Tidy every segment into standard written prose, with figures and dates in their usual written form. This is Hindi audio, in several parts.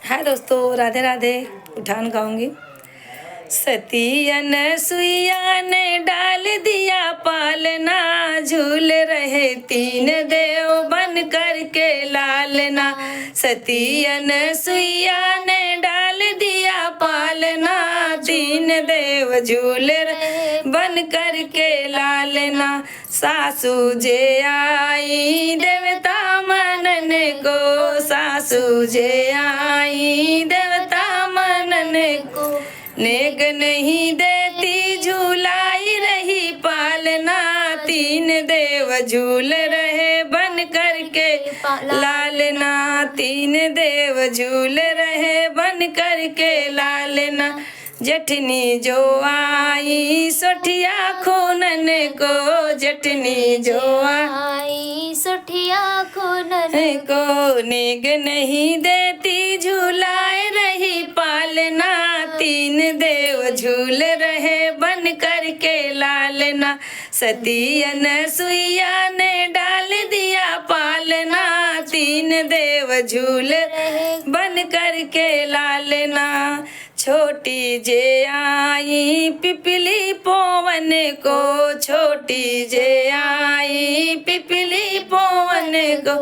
हाँ दोस्तों, राधे राधे। उठान गाऊंगी। सती अनसुईया ने डाल दिया पालना, झूल रहे तीन देव बन करके लालना। सती अनसुईया ने डाल दिया पालना, तीन देव झूल रहे बन करके लालना। सासू जे आई देवता मनन को, सासू जे आई देवता मनन को। नेग नहीं देती झूलाई रही पालना, तीन देव झूल रहे बन करके लालना। तीन देव झूल रहे बन करके लालना। जठनी जो आई सोठिया खूनन को, जठनी जो आई सोठिया खूनन को। नेग नहीं देती झूलाए रही पालना, तीन देव झूल रहे बन करके लालना। सती अनसुईया ने डाल दिया पालना, तीन देव झूल रहे बन करके लालना। छोटी जे आई पिपली पवन को, छोटी जे आई पिपली पवन को।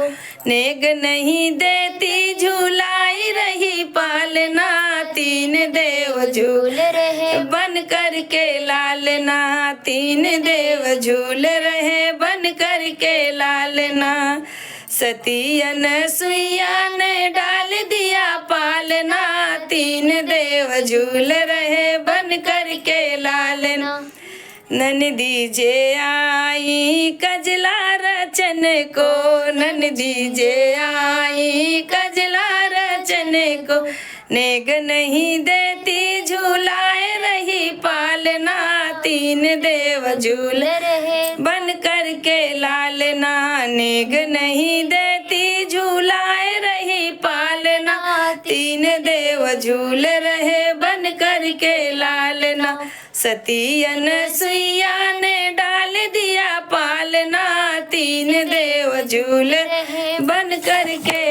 नेग नहीं देती झूलाई रही पालना, तीन देव झूल रहे बन करके लालना। तीन देव झूल रहे बन करके लालना। सती अनसुईया ने डाल दिया पालना, तीन देव झूल रहे बन करके लालना। ननदी जे आई कजला रचन को, ननदी जे आई कजला रचन को। नेग नहीं देती झूलाए रही पालना, तीन देव झूल रहे बन करके लालना। नेग नहीं देती झूलाए रही पालना, तीन देव झूल रहे बन करके लालना। सती अनसुईया ने डाल दिया पालना, तीन देव झूल रहे बन करके